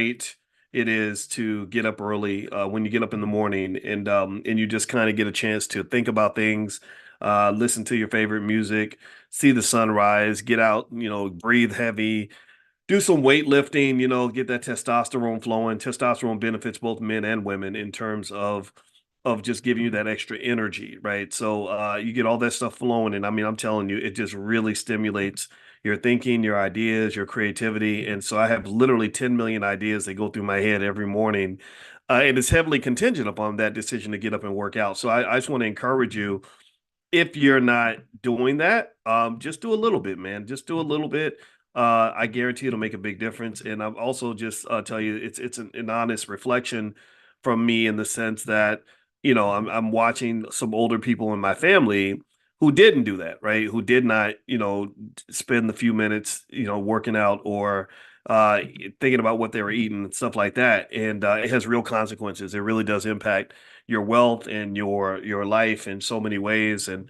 it is to get up early when you get up in the morning and you just kind of get a chance to think about things, listen to your favorite music, see the sunrise, get out, breathe heavy, do some weightlifting, get that testosterone flowing. Testosterone benefits both men and women in terms of just giving you that extra energy, right? So you get all that stuff flowing, and I mean, I'm telling you, it just really stimulates your thinking, your ideas, your creativity. And so I have literally 10 million ideas that go through my head every morning. And it's heavily contingent upon that decision to get up and work out. So I just want to encourage you, if you're not doing that, just do a little bit, man. Just do a little bit. I guarantee it'll make a big difference. And I'm also just tell you, it's an honest reflection from me in the sense that I'm watching some older people in my family who didn't do that, right? Who did not, spend the few minutes, working out or uh, thinking about what they were eating and stuff like that. And it has real consequences. It really does impact your wealth and your life in so many ways. And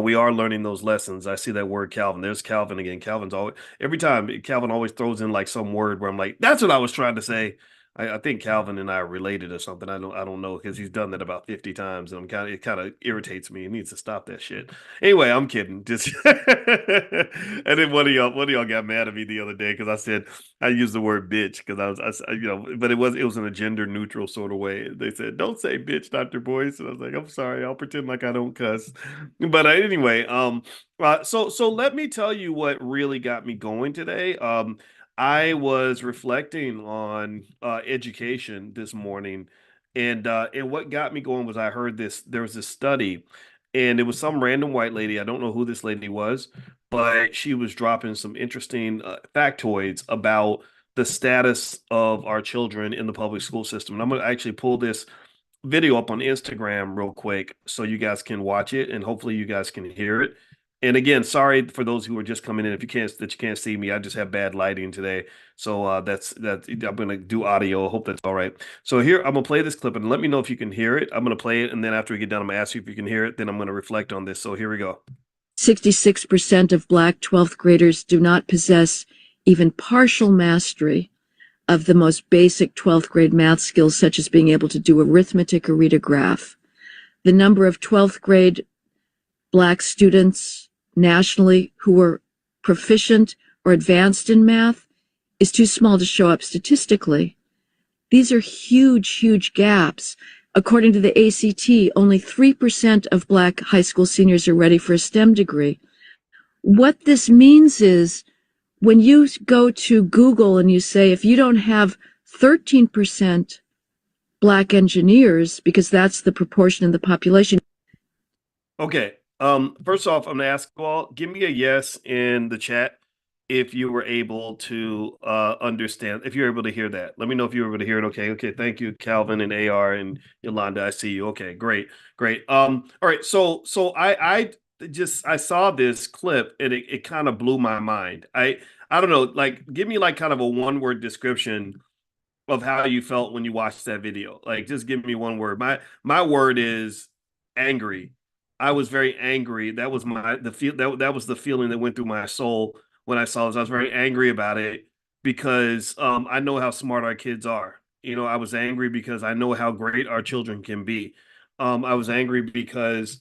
we are learning those lessons. I see that word Calvin. There's Calvin again. Calvin's always every time Calvin always throws in like some word where I'm like, that's what I was trying to say. I think Calvin and I are related or something. I don't know because he's done that about 50 times, and it kind of irritates me. He needs to stop that shit. Anyway, I'm kidding. Just and then one of y'all got mad at me the other day because I said I used the word bitch because but it was in a gender neutral sort of way. They said, "Don't say bitch, Dr. Boyce," and I was like, "I'm sorry, I'll pretend like I don't cuss." But anyway, so let me tell you what really got me going today. I was reflecting on education this morning, and what got me going was I heard this. There was this study, and it was some random white lady. I don't know who this lady was, but she was dropping some interesting factoids about the status of our children in the public school system. And I'm going to actually pull this video up on Instagram real quick so you guys can watch it and hopefully you guys can hear it. And again, sorry for those who are just coming in. If you can't see me, I just have bad lighting today. So that's I'm gonna do audio. I hope that's all right. So here I'm gonna play this clip and let me know if you can hear it. I'm gonna play it and then after we get done, I'm gonna ask you if you can hear it. Then I'm gonna reflect on this. So here we go. 66% of Black 12th graders do not possess even partial mastery of the most basic 12th grade math skills, such as being able to do arithmetic or read a graph. The number of 12th grade Black students nationally who are proficient or advanced in math is too small to show up statistically. These are huge, huge gaps. According to the ACT, only 3% of Black high school seniors are ready for a STEM degree. What this means is when you go to Google and you say, if you don't have 13% Black engineers, because that's the proportion in the population. Okay. First off, I'm gonna ask you all, give me a yes in the chat if you were able to understand, if you're able to hear that. Let me know if you were able to hear it. Okay, okay. Thank you, Calvin and AR and Yolanda. I see you. Okay, great, great. All right, I saw this clip and it kind of blew my mind. I don't know, like give me like kind of a one-word description of how you felt when you watched that video. Like just give me one word. My word is angry. I was very angry. That was that was the feeling that went through my soul when I saw this. I was very angry about it because I know how smart our kids are. I was angry because I know how great our children can be. I was angry because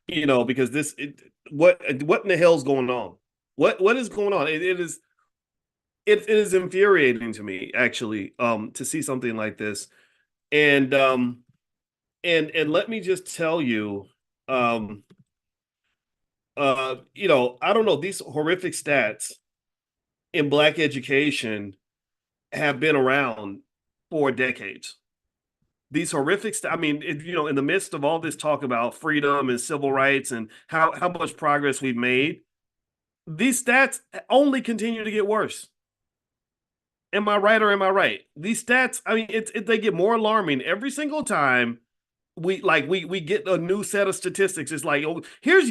because what in the hell's going on? What is going on? It is infuriating to me actually to see something like this. And um and and let me just tell you, um I don't know, these horrific stats in Black education have been around for decades. These I mean, in the midst of all this talk about freedom and civil rights and how much progress we've made, these stats only continue to get worse. Am I right or am I right? These stats, I mean, they get more alarming every single time we get a new set of statistics. It's like, oh, here's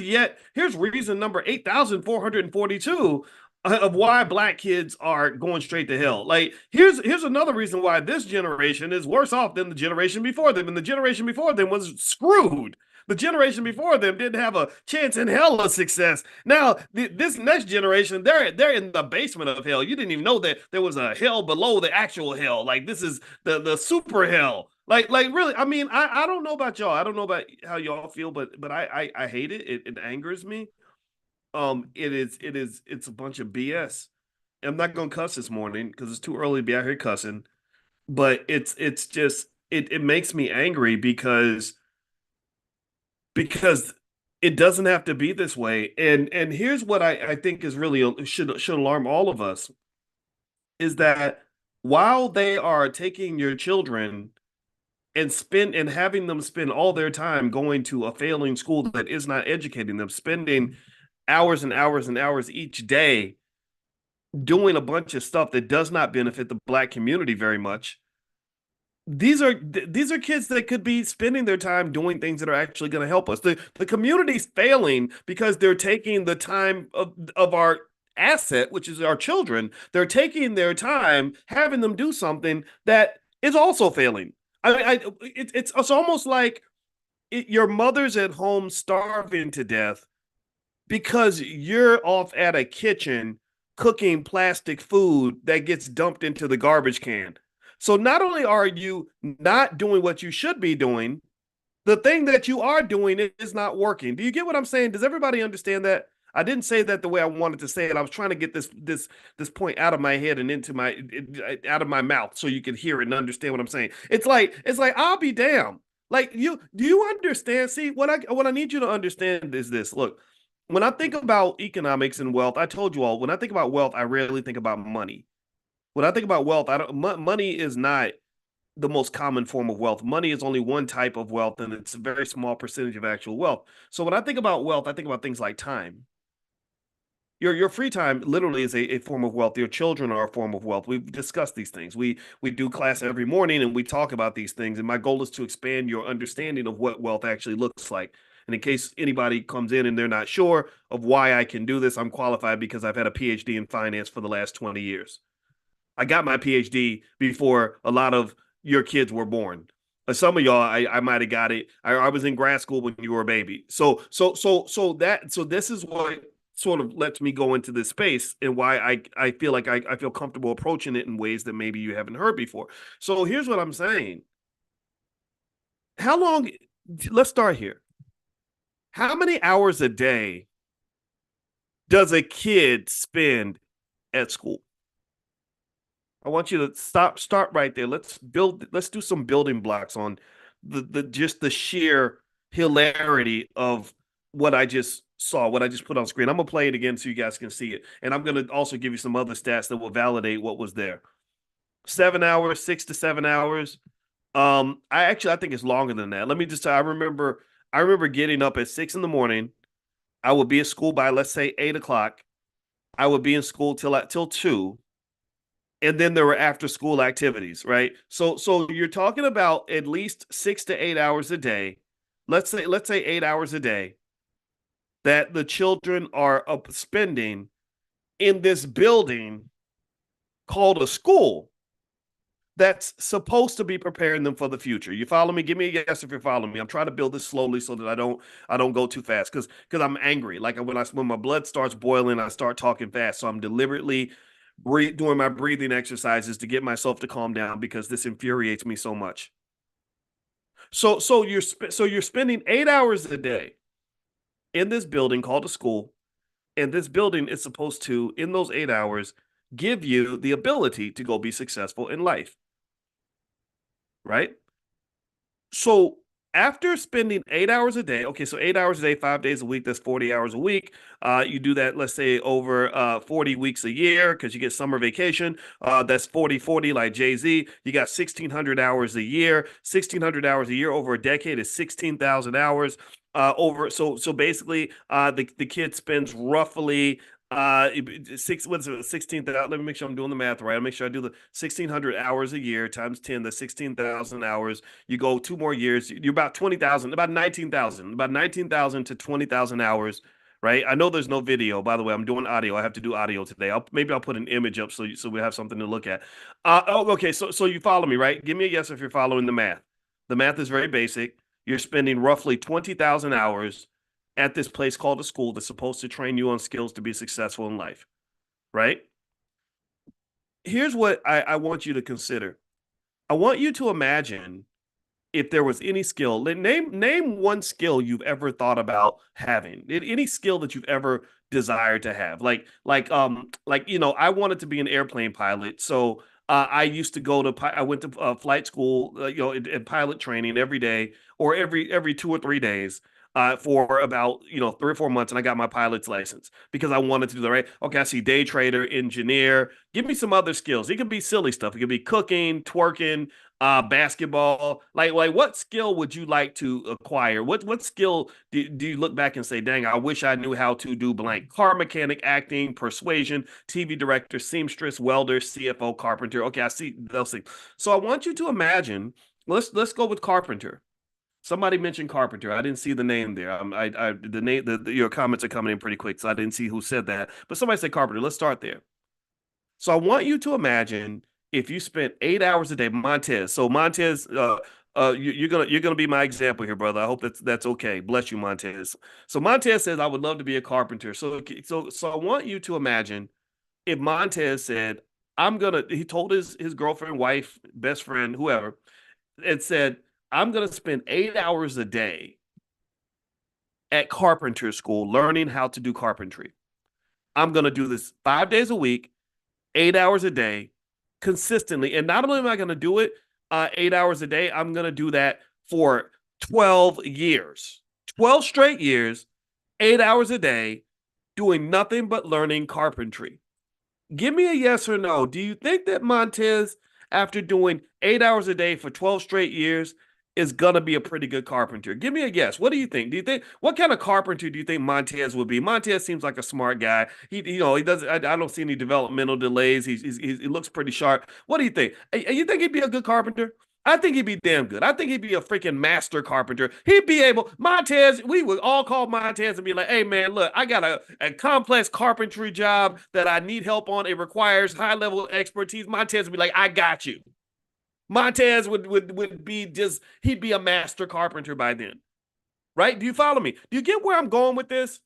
reason number 8,442 of why Black kids are going straight to hell. Like here's another reason why this generation is worse off than the generation before them, and the generation before them was screwed. The generation before them didn't have a chance in hell of success. Now, this next generation, they're in the basement of hell. You didn't even know that there was a hell below the actual hell. Like this is the super hell. Like really, I mean, I don't know about y'all. I don't know about how y'all feel, but I hate it. It angers me. It's a bunch of BS. I'm not gonna cuss this morning because it's too early to be out here cussing. But it's just it makes me angry because it doesn't have to be this way. And here's what I think is really should alarm all of us is that while they are taking your children and having them spend all their time going to a failing school that is not educating them, spending hours and hours and hours each day doing a bunch of stuff that does not benefit the black community very much. These are kids that could be spending their time doing things that are actually going to help us. The community's failing because they're taking the time of our asset, which is our children. They're taking their time having them do something that is also failing. It's almost like your mother's at home starving to death because you're off at a kitchen cooking plastic food that gets dumped into the garbage can. So not only are you not doing what you should be doing, the thing that you are doing is not working. Do you get what I'm saying? Does everybody understand that? I didn't say that the way I wanted to say it. I was trying to get this point out of my head and into my out of my mouth so you can hear it and understand what I'm saying. It's like I'll be damned. Like do you understand? See, what I need you to understand is this. Look, when I think about economics and wealth, I told you all, when I think about wealth, I rarely think about money. When I think about wealth, I don't money is not the most common form of wealth. Money is only one type of wealth, and it's a very small percentage of actual wealth. So when I think about wealth, I think about things like time. Your free time literally is a form of wealth. Your children are a form of wealth. We've discussed these things. We do class every morning and we talk about these things. And my goal is to expand your understanding of what wealth actually looks like. And in case anybody comes in and they're not sure of why I can do this, I'm qualified because I've had a PhD in finance for the last 20 years. I got my PhD before a lot of your kids were born. Some of y'all, I might have got it. I was in grad school when you were a baby. So this is what sort of lets me go into this space and why I feel like I feel comfortable approaching it in ways that maybe you haven't heard before. So here's what I'm saying. How long, let's start here. How many hours a day does a kid spend at school? I want you to start right there. Let's do some building blocks on the just the sheer hilarity of what I just saw, what I just put on screen. I'm gonna play it again so you guys can see it. And I'm gonna also give you some other stats that will validate what was there. 7 hours, 6 to 7 hours. I think it's longer than that. Let me just tell I remember getting up at 6 in the morning. I would be at school by let's say 8 o'clock. I would be in school till 2, and then there were after school activities, right? So you're talking about at least 6 to 8 hours a day. Let's say 8 hours a day that the children are spending in this building called a school that's supposed to be preparing them for the future. You follow me? Give me a yes if you're following me. I'm trying to build this slowly so that I don't go too fast because I'm angry. Like when my blood starts boiling, I start talking fast. So I'm deliberately doing my breathing exercises to get myself to calm down because this infuriates me so much. So you're spending 8 hours a day in this building called a school, and this building is supposed to, in those 8 hours, give you the ability to go be successful in life, right? So after spending 8 hours a day, okay, so 8 hours a day, 5 days a week, that's 40 hours a week. You do that, let's say, over 40 weeks a year because you get summer vacation. That's 40-40 like Jay-Z. You got 1,600 hours a year. 1,600 hours a year over a decade is 16,000 hours. So basically, the kid spends roughly what's it, 16,000. Let me make sure I'm doing the math right. I'll make sure I do the 1,600 hours a year times 10, the 16,000 hours. You go 2 more years, you're about 20,000, about 19,000 to 20,000 hours, right? I know there's no video. By the way, I'm doing audio. I have to do audio today. Maybe I'll put an image up so we have something to look at. Okay. So you follow me, right? Give me a yes if you're following the math. The math is very basic. You're spending roughly 20,000 hours at this place called a school that's supposed to train you on skills to be successful in life, right? Here's what I want you to consider. I want you to imagine if there was any skill, name one skill you've ever thought about having. Any skill that you've ever desired to have. Like I wanted to be an airplane pilot, so I used to I went to flight school, in pilot training every day or every 2 or 3 days. For about 3 or 4 months, and I got my pilot's license because I wanted to do that. Right? Okay, I see day trader, engineer. Give me some other skills. It could be silly stuff. It could be cooking, twerking, basketball. Like what skill would you like to acquire? What skill do you look back and say, dang, I wish I knew how to do blank? Car mechanic, acting, persuasion, TV director, seamstress, welder, CFO, carpenter. Okay, I see those things. So I want you to imagine, let's go with carpenter. Somebody mentioned carpenter. I didn't see the name there. The name, your comments are coming in pretty quick, so I didn't see who said that. But somebody said carpenter. Let's start there. So I want you to imagine if you spent 8 hours a day, Montez. So Montez, you're gonna be my example here, brother. I hope that's okay. Bless you, Montez. So Montez says I would love to be a carpenter. So I want you to imagine if Montez said he told his girlfriend, wife, best friend, whoever, and said I'm gonna spend 8 hours a day at carpenter school learning how to do carpentry. I'm gonna do this 5 days a week, 8 hours a day, consistently. And not only am I going to do it 8 hours a day, I'm going to do that for 12 years, 12 straight years, 8 hours a day, doing nothing but learning carpentry. Give me a yes or no. Do you think that Montez, after doing 8 hours a day for 12 straight years, is gonna be a pretty good carpenter? Give me a guess. What do you think? Do you think what kind of carpenter do you think Montez would be? Montez seems like a smart guy. He doesn't. I don't see any developmental delays. He looks pretty sharp. What do you think? You think he'd be a good carpenter? I think he'd be damn good. I think he'd be a freaking master carpenter. He'd be able, Montez, we would all call Montez and be like, hey man, look, I got a complex carpentry job that I need help on. It requires high level expertise. Montez would be like, I got you. Montez would be he'd be a master carpenter by then. Right? Do you follow me? Do you get where I'm going with this?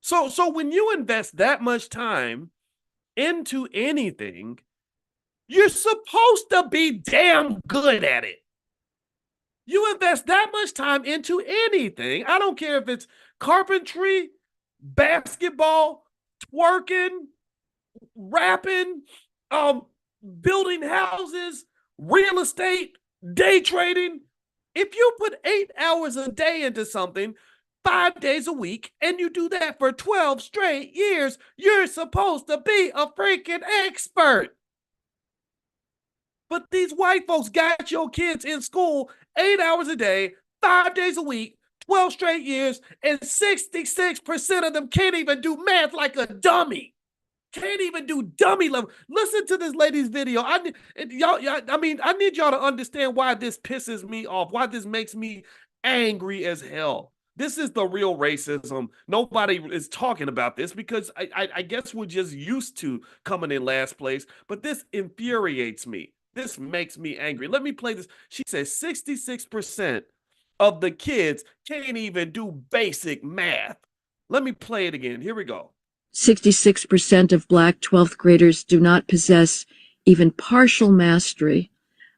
So when you invest that much time into anything, you're supposed to be damn good at it. You invest that much time into anything. I don't care if it's carpentry, basketball, twerking, rapping, building houses, real estate, day trading. If you put 8 hours a day into something, 5 days a week, and you do that for 12 straight years, you're supposed to be a freaking expert. But these white folks got your kids in school 8 hours a day, 5 days a week, 12 straight years, and 66% of them can't even do math like a dummy. Can't even do dummy level. Listen to this lady's video. I need y'all to understand why this pisses me off, why this makes me angry as hell. This is the real racism. Nobody is talking about this because I guess we're just used to coming in last place, but this infuriates me. This makes me angry. Let me play this. She says 66% of the kids can't even do basic math. Let me play it again. Here we go. 66% of Black 12th graders do not possess even partial mastery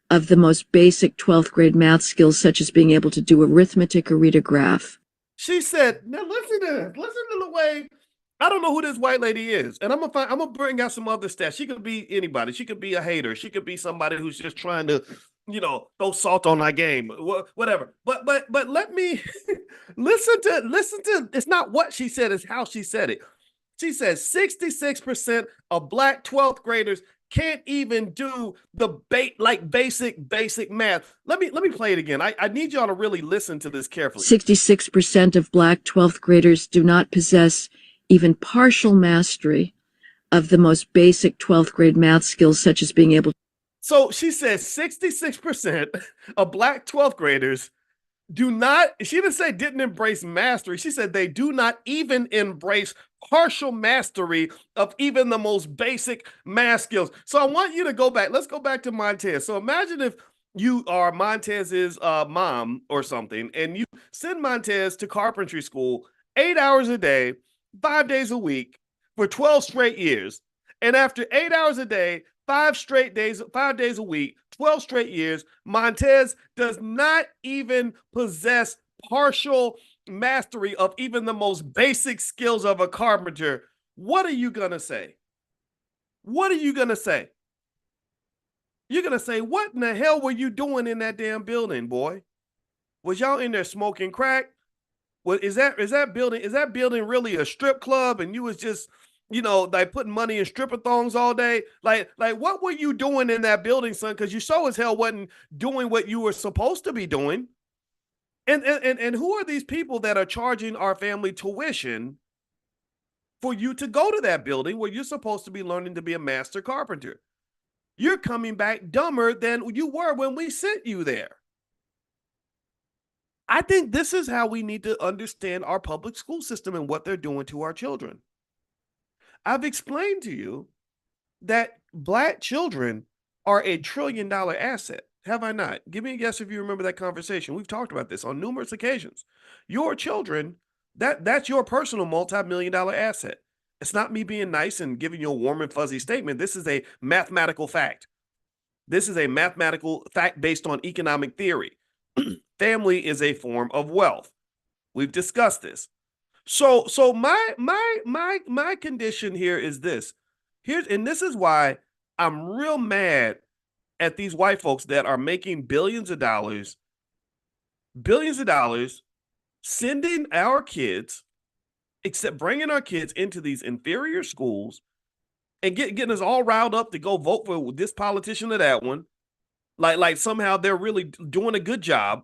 of the most basic 12th grade math skills, such as being able to do arithmetic or read a graph. She said, now listen to this. Listen to the way, I don't know who this white lady is. And I'm gonna bring out some other stats. She could be anybody. She could be a hater. She could be somebody who's just trying to, throw salt on our game. Whatever. But let me listen to it's not what she said, it's how she said it. She says 66% of Black 12th graders can't even do the basic math. Let me play it again. I need y'all to really listen to this carefully. 66% of Black 12th graders do not possess even partial mastery of the most basic 12th grade math skills, such as being able. So she says 66% of Black 12th graders she didn't say didn't embrace mastery. She said they do not even embrace partial mastery of even the most basic math skills. So I want you to go back. Let's go back to Montez. So imagine you are Montez's mom or something, and you send Montez to carpentry school 8 hours a day, 5 days a week for 12 straight years. And after 8 hours a day, 5 straight days, 5 days a week, 12 straight years, Montez does not even possess partial mastery of even the most basic skills of a carpenter. What are you going to say? What are you going to say? You're going to say, what in the hell were you doing in that damn building, boy? Was y'all in there smoking crack? What is that building really a strip club and you was just, like putting money in stripper thongs all day? Like what were you doing in that building, son? Because you sure as hell wasn't doing what you were supposed to be doing. And who are these people that are charging our family tuition for you to go to that building where you're supposed to be learning to be a master carpenter? You're coming back dumber than you were when we sent you there. I think this is how we need to understand our public school system and what they're doing to our children. I've explained to you that Black children are $1 trillion asset. Have I not? Give me a guess if you remember that conversation. We've talked about this on numerous occasions. Your children, that's your personal multi-million-dollar asset. It's not me being nice and giving you a warm and fuzzy statement. This is a mathematical fact. This is a mathematical fact based on economic theory. Family is a form of wealth. We've discussed this. So my condition here is this. And this is why I'm real mad at these white folks that are making billions of dollars, sending our kids, except bringing our kids into these inferior schools and getting us all riled up to go vote for this politician or that one. Like somehow they're really doing a good job.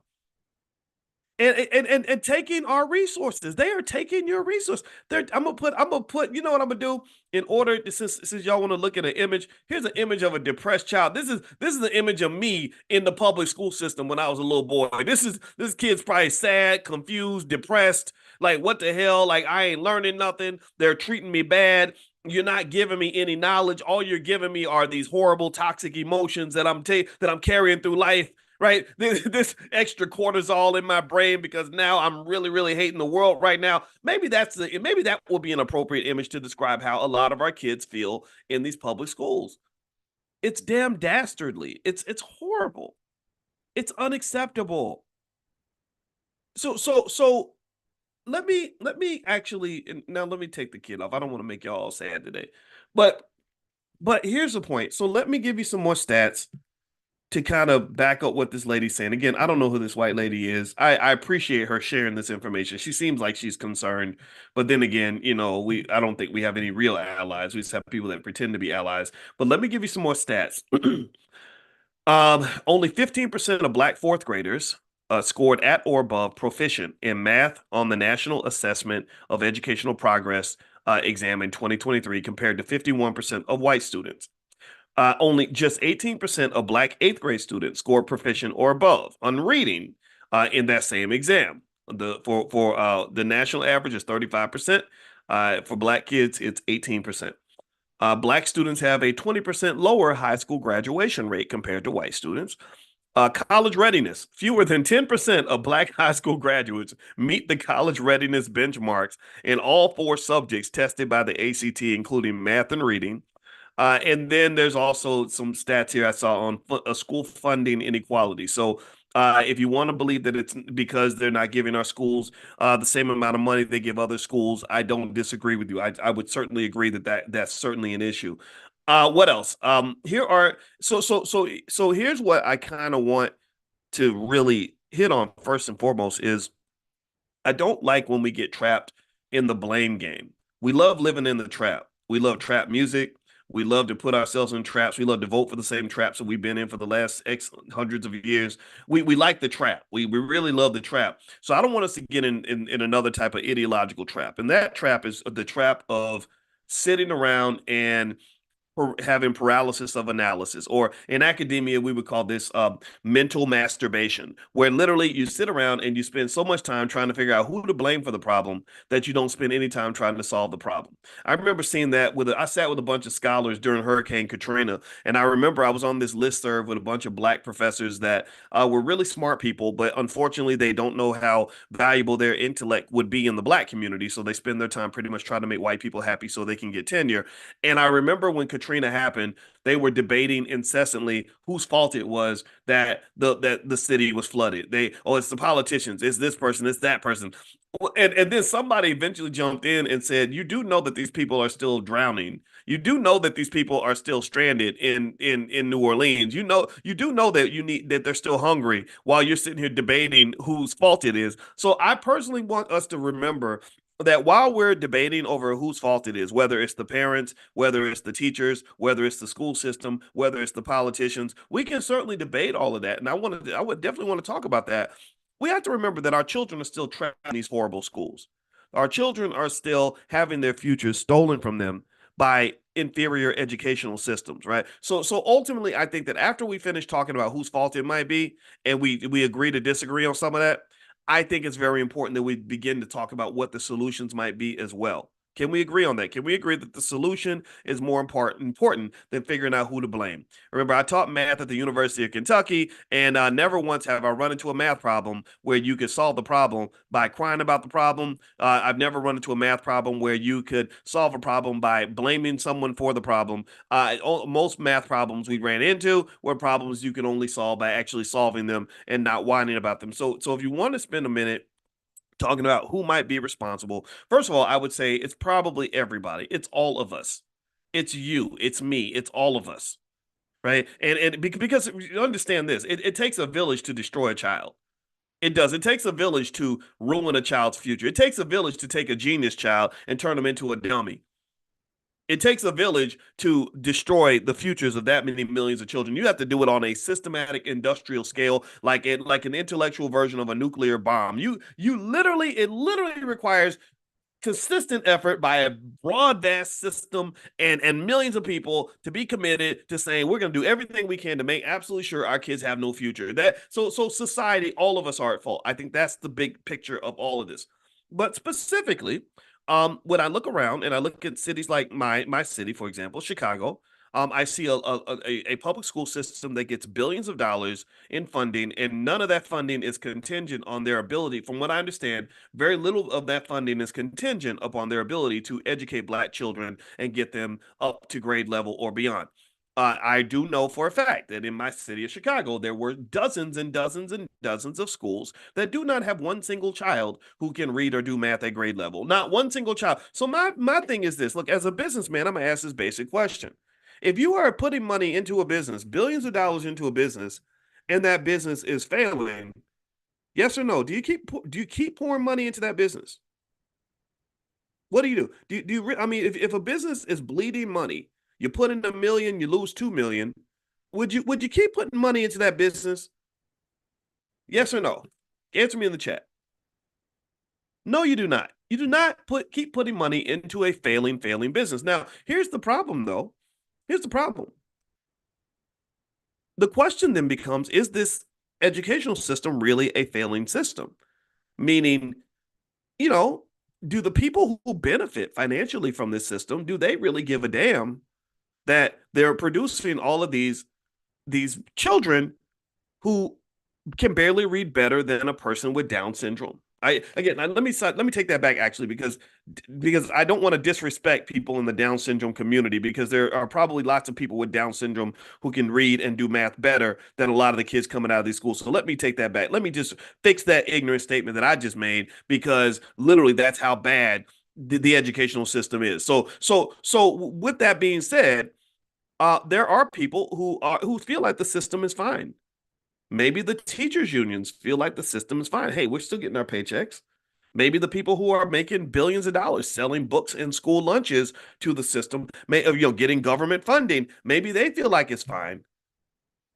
And taking our resources. They are taking your resource. I'm gonna put, you know what I'm gonna do? In order, since y'all want to look at an image, here's an image of a depressed child. This is the image of me in the public school system when I was a little boy. This kid's probably sad, confused, depressed. Like, what the hell? Like, I ain't learning nothing. They're treating me bad. You're not giving me any knowledge. All you're giving me are these horrible, toxic emotions that I'm carrying through life, right? This extra cortisol in my brain because now I'm really, really hating the world right now. Maybe that will be an appropriate image to describe how a lot of our kids feel in these public schools. It's damn dastardly. It's horrible. It's unacceptable. So let me actually now let me take the kid off. I don't want to make y'all all sad today. But here's the point. So let me give you some more stats to kind of back up what this lady's saying. Again, I don't know who this white lady is. I appreciate her sharing this information. She seems like she's concerned, but then again, I don't think we have any real allies. We just have people that pretend to be allies. But let me give you some more stats. Only 15% of Black fourth graders scored at or above proficient in math on the National Assessment of Educational Progress exam in 2023, compared to 51% of white students. Only just 18% of Black eighth grade students scored proficient or above on reading in that same exam. The national average is 35%. For Black kids, it's 18%. Black students have a 20% lower high school graduation rate compared to white students. College readiness. Fewer than 10% of Black high school graduates meet the college readiness benchmarks in all four subjects tested by the ACT, including math and reading. And then there's also some stats here I saw on school funding inequality. So if you want to believe that it's because they're not giving our schools the same amount of money they give other schools, I don't disagree with you. I would certainly agree that's certainly an issue. What else? So here's what I kind of want to really hit on first and foremost is I don't like when we get trapped in the blame game. We love living in the trap. We love trap music. We love to put ourselves in traps. We love to vote for the same traps that we've been in for the last hundreds of years. We like the trap. We really love the trap. So I don't want us to get in another type of ideological trap. And that trap is the trap of sitting around and having paralysis of analysis, or in academia, we would call this mental masturbation, where literally you sit around and you spend so much time trying to figure out who to blame for the problem that you don't spend any time trying to solve the problem. I remember seeing that I sat with a bunch of scholars during Hurricane Katrina, and I remember I was on this listserv with a bunch of black professors that were really smart people, but unfortunately, they don't know how valuable their intellect would be in the black community. So they spend their time pretty much trying to make white people happy so they can get tenure. And I remember when Katrina happened, they were debating incessantly whose fault it was that the city was flooded. It's the politicians, it's this person, it's that person. And then somebody eventually jumped in and said, "You do know that these people are still drowning. You do know that these people are still stranded in New Orleans. You do know that they're still hungry while you're sitting here debating whose fault it is." So I personally want us to remember that while we're debating over whose fault it is, whether it's the parents, whether it's the teachers, whether it's the school system, whether it's the politicians, we can certainly debate all of that. And I would definitely want to talk about that. We have to remember that our children are still trapped in these horrible schools. Our children are still having their futures stolen from them by inferior educational systems, right? So ultimately, I think that after we finish talking about whose fault it might be, and we agree to disagree on some of that, I think it's very important that we begin to talk about what the solutions might be as well. Can we agree on that? Can we agree that the solution is more important than figuring out who to blame? Remember, I taught math at the University of Kentucky, and never once have I run into a math problem where you could solve the problem by crying about the problem. I've never run into a math problem where you could solve a problem by blaming someone for the problem. Most math problems we ran into were problems you can only solve by actually solving them and not whining about them. So if you want to spend a minute talking about who might be responsible, first of all, I would say it's probably everybody. It's all of us. It's you. It's me. It's all of us. Right. Because you understand this, it takes a village to destroy a child. It does. It takes a village to ruin a child's future. It takes a village to take a genius child and turn them into a dummy. It takes a village to destroy the futures of that many millions of children. You have to do it on a systematic industrial scale, like an intellectual version of a nuclear bomb. It literally requires consistent effort by a broad, vast system and millions of people to be committed to saying we're going to do everything we can to make absolutely sure our kids have no future. So society, all of us are at fault. I think that's the big picture of all of this. But specifically, when I look around and I look at cities like my city, for example, Chicago, I see a public school system that gets billions of dollars in funding, and none of that funding is contingent on their ability. From what I understand, very little of that funding is contingent upon their ability to educate Black children and get them up to grade level or beyond. I do know for a fact that in my city of Chicago, there were dozens and dozens and dozens of schools that do not have one single child who can read or do math at grade level. Not one single child. So my thing is this. Look, as a businessman, I'm gonna ask this basic question. If you are putting money into a business, billions of dollars into a business, and that business is failing, yes or no? Do you keep pouring money into that business? What do you do? I mean, if a business is bleeding money, you put in 1 million, you lose 2 million. Would you keep putting money into that business? Yes or no? Answer me in the chat. No, you do not. You do not keep putting money into a failing business. Now, here's the problem, though. Here's the problem. The question then becomes, is this educational system really a failing system? Meaning, you know, do the people who benefit financially from this system, do they really give a damn that they're producing all of these children who can barely read better than a person with Down syndrome? Let me take that back actually, because I don't want to disrespect people in the Down syndrome community, because there are probably lots of people with Down syndrome who can read and do math better than a lot of the kids coming out of these schools. So let me take that back. Let me just fix that ignorant statement that I just made, because literally that's how bad the educational system is. So with that being said, there are people who feel like the system is fine. Maybe the teachers unions feel like the system is fine. Hey, we're still getting our paychecks. Maybe the people who are making billions of dollars selling books and school lunches to the system, getting government funding, maybe they feel like it's fine.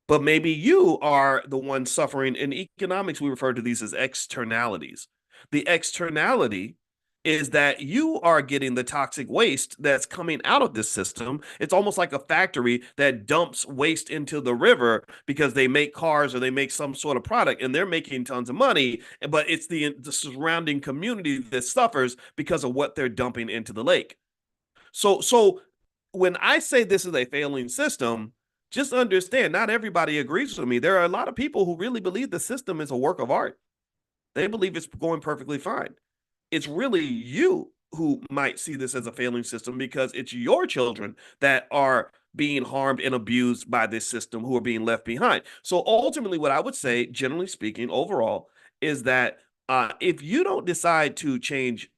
But maybe you are the one suffering. In economics, we refer to these as externalities. The externality is that you are getting the toxic waste that's coming out of this system. It's almost like a factory that dumps waste into the river because they make cars or they make some sort of product and they're making tons of money, but it's the surrounding community that suffers because of what they're dumping into the lake. So when I say this is a failing system, just understand not everybody agrees with me. There are a lot of people who really believe the system is a work of art. They believe it's going perfectly fine. It's really you who might see this as a failing system because it's your children that are being harmed and abused by this system who are being left behind. So ultimately, what I would say, generally speaking, overall, is that if you don't decide to change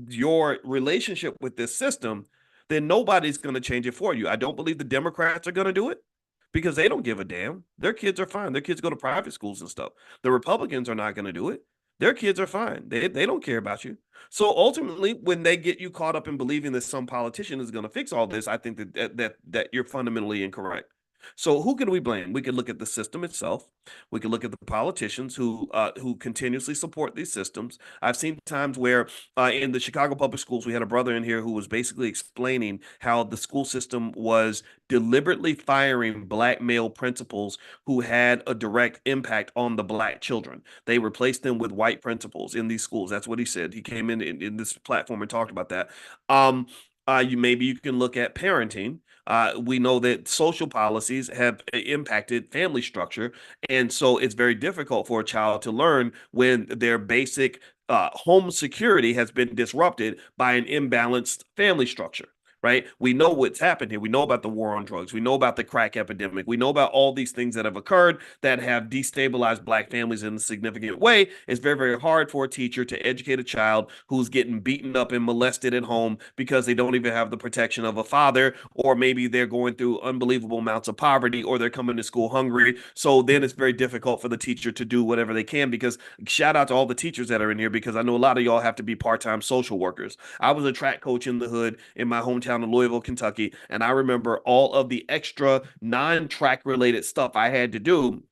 your relationship with this system, then nobody's going to change it for you. I don't believe the Democrats are going to do it because they don't give a damn. Their kids are fine. Their kids go to private schools and stuff. The Republicans are not going to do it. Their kids are fine. They don't care about you. So ultimately, when they get you caught up in believing that some politician is going to fix all this, I think that you're fundamentally incorrect. So who can we blame? We could look at the system itself. We could look at the politicians who continuously support these systems. I've seen times where in the Chicago public schools, we had a brother in here who was basically explaining how the school system was deliberately firing black male principals who had a direct impact on the black children. They replaced them with white principals in these schools. That's what he said. He came in this platform and talked about that. You can look at parenting. We know that social policies have impacted family structure, and so it's very difficult for a child to learn when their basic home security has been disrupted by an imbalanced family structure. Right? We know what's happened here. We know about the war on drugs. We know about the crack epidemic. We know about all these things that have occurred that have destabilized black families in a significant way. It's very, very hard for a teacher to educate a child who's getting beaten up and molested at home because they don't even have the protection of a father, or maybe they're going through unbelievable amounts of poverty, or they're coming to school hungry. So then it's very difficult for the teacher to do whatever they can, because shout out to all the teachers that are in here, because I know a lot of y'all have to be part-time social workers. I was a track coach in the hood in my hometown of Louisville, Kentucky, and I remember all of the extra non-track related stuff I had to do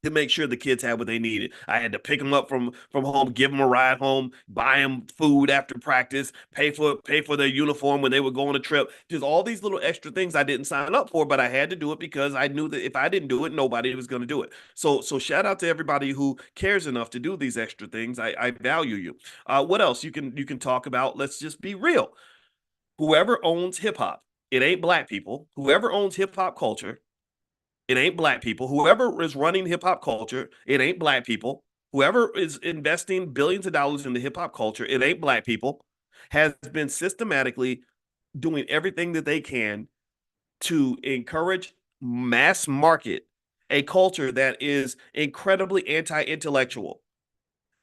to make sure the kids had what they needed. I had to pick them up from home, give them a ride home, buy them food after practice, pay for their uniform when they would go on a trip. Just all these little extra things I didn't sign up for, but I had to do it because I knew that if I didn't do it, nobody was going to do it. So shout out to everybody who cares enough to do these extra things. I value you. What else you can talk about? Let's just be real. Whoever owns hip hop, it ain't black people. Whoever owns hip hop culture, it ain't black people. Whoever is running hip hop culture, it ain't black people. Whoever is investing billions of dollars in the hip hop culture, it ain't black people, has been systematically doing everything that they can to encourage mass market a culture that is incredibly anti intellectual.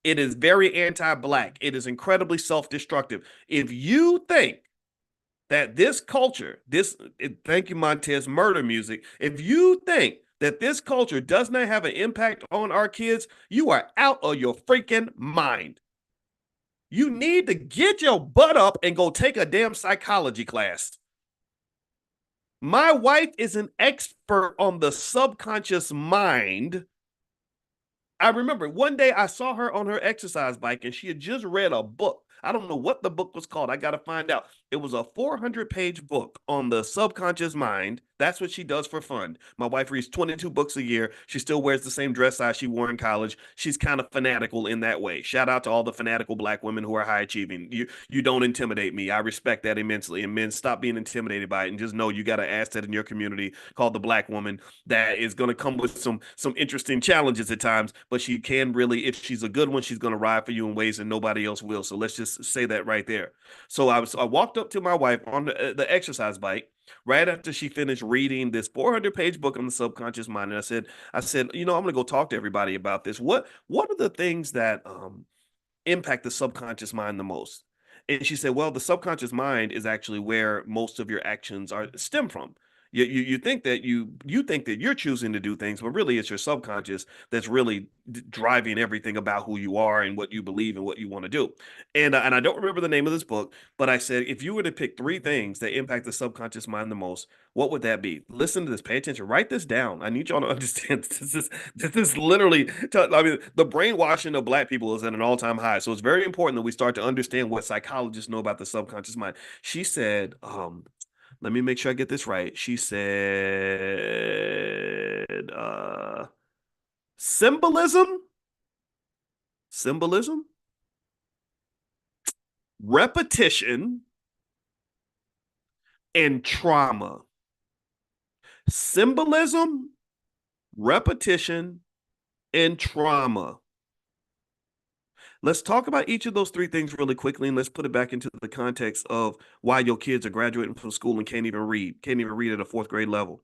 It is very anti black. It is incredibly self destructive. If you think that this culture, thank you, Montez, murder music, if you think that this culture does not have an impact on our kids, you are out of your freaking mind. You need to get your butt up and go take a damn psychology class. My wife is an expert on the subconscious mind. I remember one day I saw her on her exercise bike and she had just read a book. I don't know what the book was called. I got to find out. It was a 400-page book on the subconscious mind. That's what she does for fun. My wife reads 22 books a year. She still wears the same dress size she wore in college. She's kind of fanatical in that way. Shout out to all the fanatical black women who are high achieving. You don't intimidate me. I respect that immensely. And men, stop being intimidated by it and just know you got an asset in your community called the black woman that is going to come with some interesting challenges at times, but she can really, if she's a good one, she's going to ride for you in ways that nobody else will. So let's just say that right there. So I walked up to my wife on the exercise bike right after she finished reading this 400-page book on the subconscious mind, and I said, I'm going to go talk to everybody about this. What are the things that impact the subconscious mind the most? And she said, well, the subconscious mind is actually where most of your actions are stem from. You think that you think that you're choosing to do things, but really it's your subconscious that's really driving everything about who you are and what you believe and what you want to do. And I don't remember the name of this book, but I said if you were to pick three things that impact the subconscious mind the most, what would that be? Listen to this, pay attention, write this down. I need y'all to understand this is literally. I mean, the brainwashing of black people is at an all-time high, so it's very important that we start to understand what psychologists know about the subconscious mind. She said, let me make sure I get this right. She said symbolism, symbolism, repetition, and trauma. Symbolism, repetition, and trauma. Let's talk about each of those three things really quickly, and let's put it back into the context of why your kids are graduating from school and can't even read at a fourth grade level.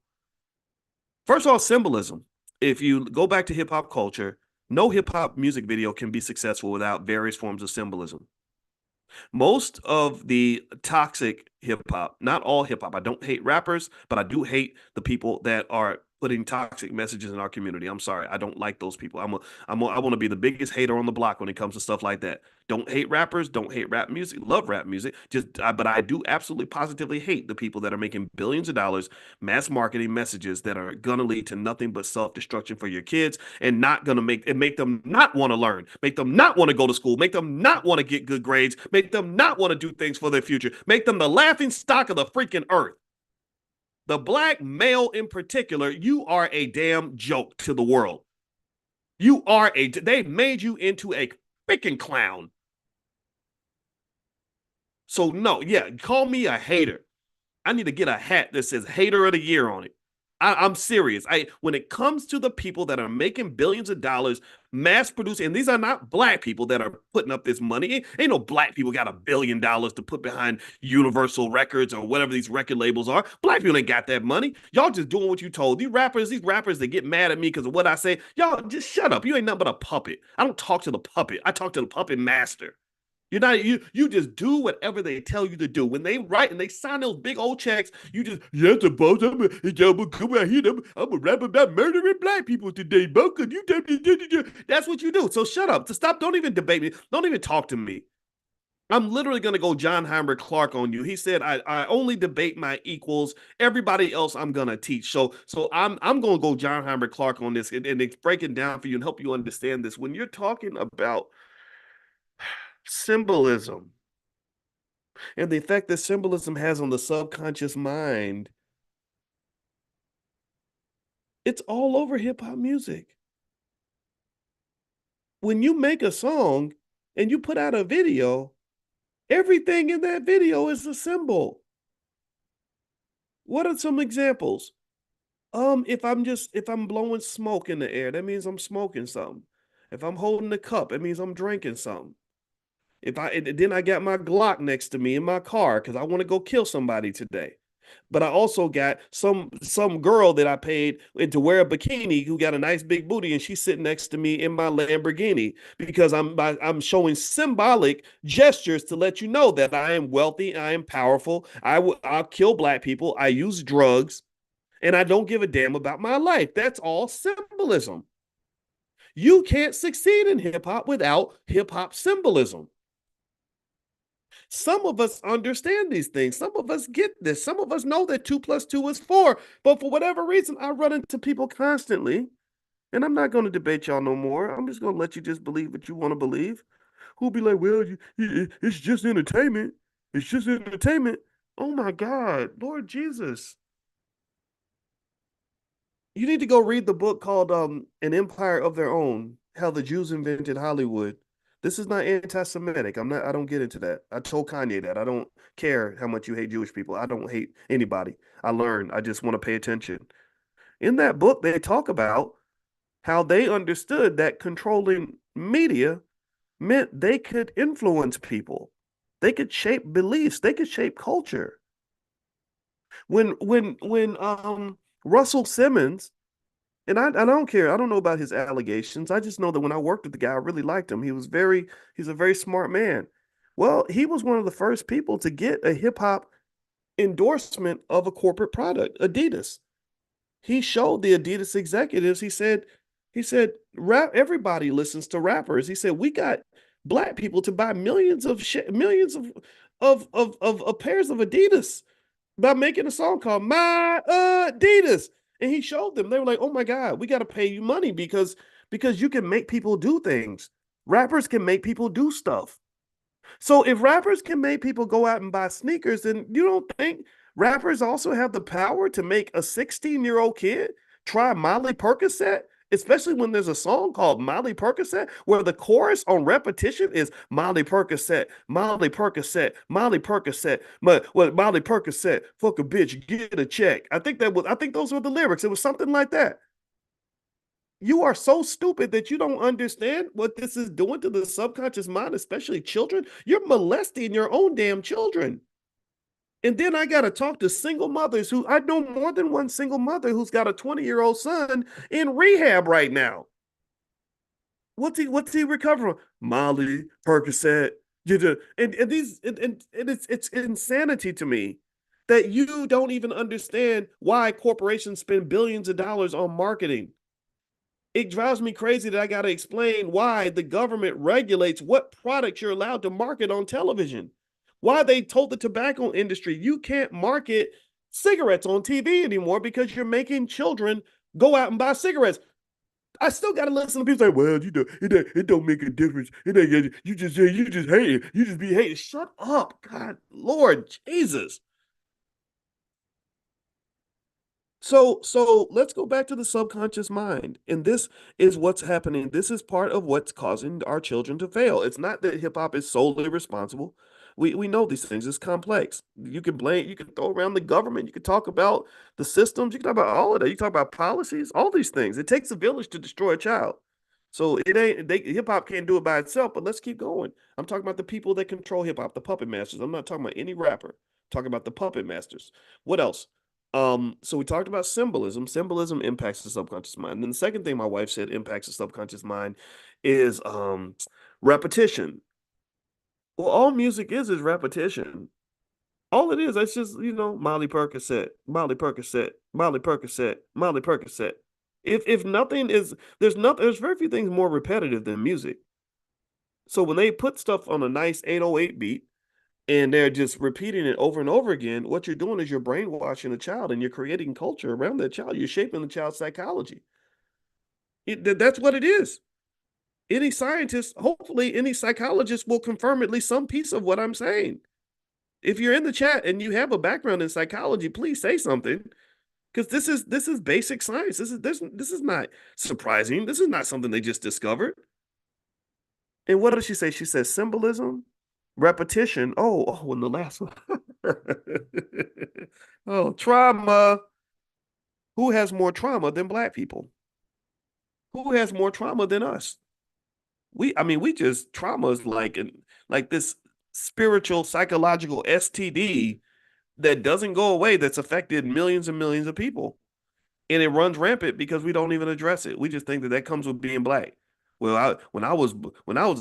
First of all, symbolism. If you go back to hip hop culture, no hip hop music video can be successful without various forms of symbolism. Most of the toxic hip hop, not all hip hop, I don't hate rappers, but I do hate the people that are putting toxic messages in our community. I'm sorry, I don't like those people. I want to be the biggest hater on the block when it comes to stuff like that. Don't hate rappers, don't hate rap music, love rap music. But I do absolutely positively hate the people that are making billions of dollars mass marketing messages that are gonna lead to nothing but self destruction for your kids and not gonna make them not want to learn, make them not want to go to school, make them not want to get good grades, make them not want to do things for their future, make them the laughing stock of the freaking earth. The black male in particular, you are a damn joke to the world. They made you into a freaking clown. So no, yeah, call me a hater. I need to get a hat that says hater of the year on it. I'm serious. When it comes to the people that are making billions of dollars, mass producing, and these are not black people that are putting up this money. Ain't no black people got $1 billion to put behind Universal Records or whatever these record labels are. Black people ain't got that money. Y'all just doing what you told. These rappers that get mad at me because of what I say, y'all just shut up. You ain't nothing but a puppet. I don't talk to the puppet. I talk to the puppet master. You're not you just do whatever they tell you to do. When they write and they sign those big old checks, you just yes, boss. I'm come out here. I'm a rap about murdering black people today, bro. Cause you that's what you do. So shut up. To stop. Don't even debate me. Don't even talk to me. I'm literally gonna go John Heinrich Clark on you. He said, I only debate my equals. Everybody else I'm gonna teach. So I'm gonna go John Heinrich Clark on this and it's breaking down for you and help you understand this. When you're talking about symbolism and the effect that symbolism has on the subconscious mind, it's all over hip hop music. When you make a song and you put out a video, everything in that video is a symbol. What are some examples? If I'm blowing smoke in the air, that means I'm smoking something. If I'm holding the cup, it means I'm drinking something. Then I got my Glock next to me in my car because I want to go kill somebody today. But I also got some girl that I paid to wear a bikini who got a nice big booty, and she's sitting next to me in my Lamborghini because I'm showing symbolic gestures to let you know that I am wealthy, I am powerful, I'll kill black people, I use drugs, and I don't give a damn about my life. That's all symbolism. You can't succeed in hip hop without hip hop symbolism. Some of us understand these things. Some of us get this. Some of us know that 2 + 2 is 4. But for whatever reason, I run into people constantly, and I'm not going to debate y'all no more. I'm just going to let you just believe what you want to believe. Who'll be like, well, it's just entertainment. It's just entertainment. Oh my God, Lord Jesus. You need to go read the book called An Empire of Their Own, How the Jews Invented Hollywood. This is not anti-Semitic. I don't get into that. I told Kanye that. I don't care how much you hate Jewish people. I don't hate anybody. I learn. I just want to pay attention. In that book, they talk about how they understood that controlling media meant they could influence people. They could shape beliefs. They could shape culture. When Russell Simmons, and I don't care. I don't know about his allegations. I just know that when I worked with the guy, I really liked him. He's a very smart man. Well, he was one of the first people to get a hip hop endorsement of a corporate product, Adidas. He showed the Adidas executives. He said, rap. Everybody listens to rappers. He said, we got black people to buy millions of pairs of Adidas by making a song called My Adidas. And he showed them. They were like, oh my God, we got to pay you money because you can make people do things. Rappers can make people do stuff. So if rappers can make people go out and buy sneakers, then you don't think rappers also have the power to make a 16-year-old kid try Molly Percocet? Especially when there's a song called Molly Percocet, where the chorus on repetition is Molly Percocet, Molly Percocet, Molly Percocet, Molly Percocet, fuck a bitch, get a check. I think those were the lyrics. It was something like that. You are so stupid that you don't understand what this is doing to the subconscious mind, especially children. You're molesting your own damn children. And then I got to talk to single mothers who I know more than one single mother who's got a 20-year-old son in rehab right now. What's he recovering from? Molly, Percocet, and it's insanity to me that you don't even understand why corporations spend billions of dollars on marketing. It drives me crazy that I got to explain why the government regulates what products you're allowed to market on television. Why they told the tobacco industry you can't market cigarettes on TV anymore because you're making children go out and buy cigarettes. I still got to listen to people say, "Well, it don't make a difference. You just hate it. You just be hating." Shut up, God, Lord Jesus. So let's go back to the subconscious mind. And this is what's happening. This is part of what's causing our children to fail. It's not that hip hop is solely responsible. We know these things. It's complex. You can throw around the government, you can talk about the systems, you can talk about all of that. You can talk about policies, all these things. It takes a village to destroy a child. So it ain't hip hop can't do it by itself, but let's keep going. I'm talking about the people that control hip hop, the puppet masters. I'm not talking about any rapper. I'm talking about the puppet masters. What else? So we talked about symbolism. Symbolism impacts the subconscious mind. And then the second thing my wife said impacts the subconscious mind is repetition. Well, all music is repetition. All it is, that's just, Molly Percocet, Molly Percocet, Molly Percocet, Molly Percocet. If nothing is there's very few things more repetitive than music. So when they put stuff on a nice 808 beat and they're just repeating it over and over again, what you're doing is you're brainwashing a child and you're creating culture around that child. You're shaping the child's psychology. That's what it is. Any scientist, hopefully any psychologist will confirm at least some piece of what I'm saying. If you're in the chat and you have a background in psychology, please say something, because this is basic science. This is not surprising. This is not something they just discovered. And what does she say? She says symbolism, repetition. And the last one. Oh, trauma. Who has more trauma than black people? Who has more trauma than us? We just trauma is like this spiritual, psychological STD that doesn't go away, that's affected millions and millions of people. And it runs rampant because we don't even address it. We just think that comes with being black. Well, when I was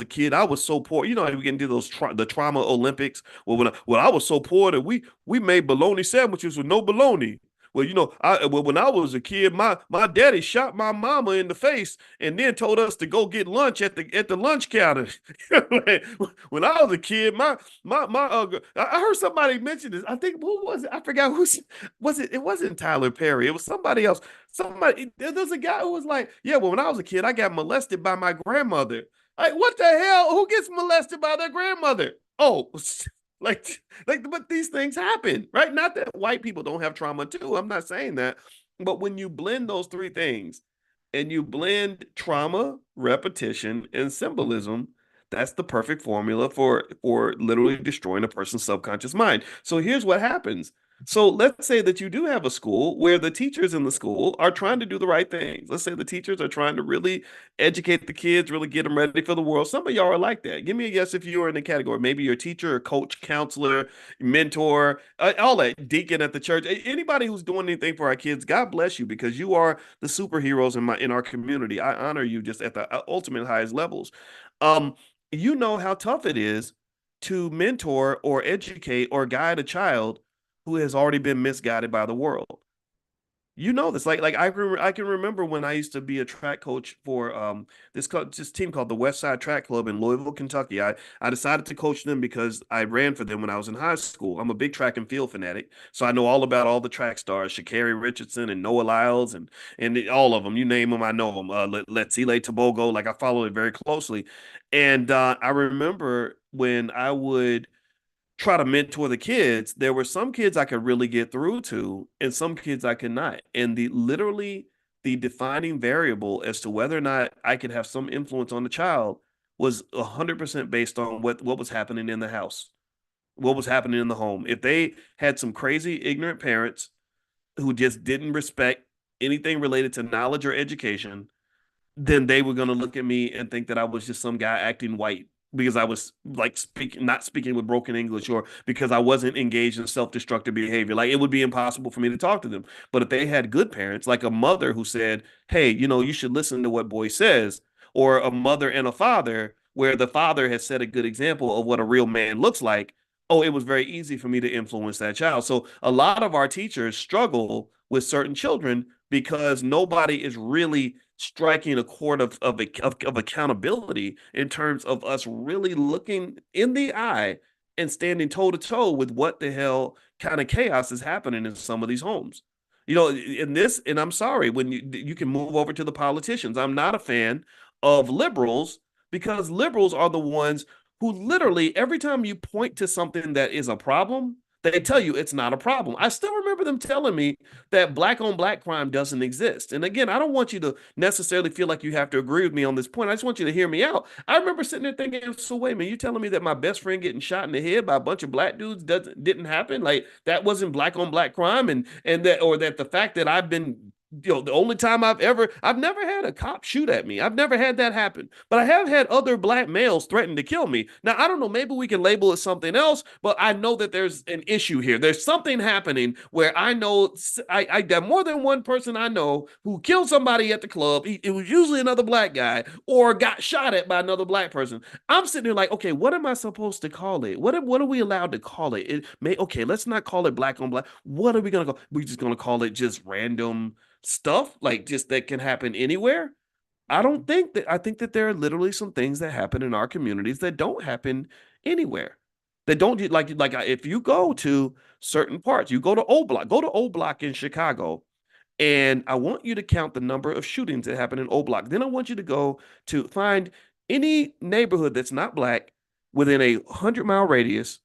a kid, I was so poor. You know how we get into the trauma Olympics. Well, I was so poor that we made bologna sandwiches with no bologna. When I was a kid, my daddy shot my mama in the face and then told us to go get lunch at the lunch counter. When I was a kid, I heard somebody mention this. I think, who was it? I forgot who was it. It wasn't Tyler Perry. It was somebody else. There's a guy who was like, yeah, well, when I was a kid, I got molested by my grandmother. Like, what the hell? Who gets molested by their grandmother? Oh, but these things happen, right? Not that white people don't have trauma too. I'm not saying that. But when you blend those three things and you blend trauma, repetition, and symbolism, that's the perfect formula for literally destroying a person's subconscious mind. So here's what happens. So let's say that you do have a school where the teachers in the school are trying to do the right things. Let's say the teachers are trying to really educate the kids, really get them ready for the world. Some of y'all are like that. Give me a guess if you are in the category. Maybe you're a teacher, a coach, counselor, mentor, all that, deacon at the church. Anybody who's doing anything for our kids, God bless you, because you are the superheroes in our community. I honor you just at the ultimate highest levels. You know how tough it is to mentor or educate or guide a child who has already been misguided by the world. You know this, I can remember when I used to be a track coach for this team called the West Side Track Club in Louisville, Kentucky. I decided to coach them because I ran for them when I was in high school. I'm a big track and field fanatic, so I know all about all the track stars, Sha'Carri Richardson and Noah Lyles and all of them. You name them, I know them. Letsile Tobogo, like I followed it very closely, and I remember when I would try to mentor the kids, there were some kids I could really get through to, and some kids I could not. And the defining variable as to whether or not I could have some influence on the child was 100% based on what was happening in the house, what was happening in the home. If they had some crazy, ignorant parents who just didn't respect anything related to knowledge or education, then they were going to look at me and think that I was just some guy acting white because I was like not speaking with broken English, or because I wasn't engaged in self-destructive behavior. Like it would be impossible for me to talk to them. But if they had good parents, like a mother who said, "Hey, you should listen to what Boy says," or a mother and a father where the father has set a good example of what a real man looks like, oh, it was very easy for me to influence that child. So a lot of our teachers struggle with certain children because nobody is really striking a chord of accountability in terms of us really looking in the eye and standing toe to toe with what the hell kind of chaos is happening in some of these homes. And I'm sorry, when you can move over to the politicians. I'm not a fan of liberals because liberals are the ones who literally every time you point to something that is a problem, they tell you it's not a problem. I still remember them telling me that black on black crime doesn't exist. And again, I don't want you to necessarily feel like you have to agree with me on this point. I just want you to hear me out. I remember sitting there thinking, so wait a minute, you telling me that my best friend getting shot in the head by a bunch of black dudes didn't happen? Like that wasn't black on black crime, and that, or that the fact that the only time I've never had a cop shoot at me. I've never had that happen. But I have had other black males threaten to kill me. Now, I don't know, maybe we can label it something else, but I know that there's an issue here. There's something happening where I know I got more than one person I know who killed somebody at the club. It was usually another black guy or got shot at by another black person. I'm sitting there like, okay, what am I supposed to call it? What are we allowed to call it? Okay, let's not call it black on black. What are we gonna call? We're just gonna call it just random stuff, like just that can happen anywhere. I think that there are literally some things that happen in our communities that don't happen anywhere. That don't like if you go to certain parts, you go to O Block in Chicago, and I want you to count the number of shootings that happen in O Block. Then I want you to go to find any neighborhood that's not black within a 100-mile radius,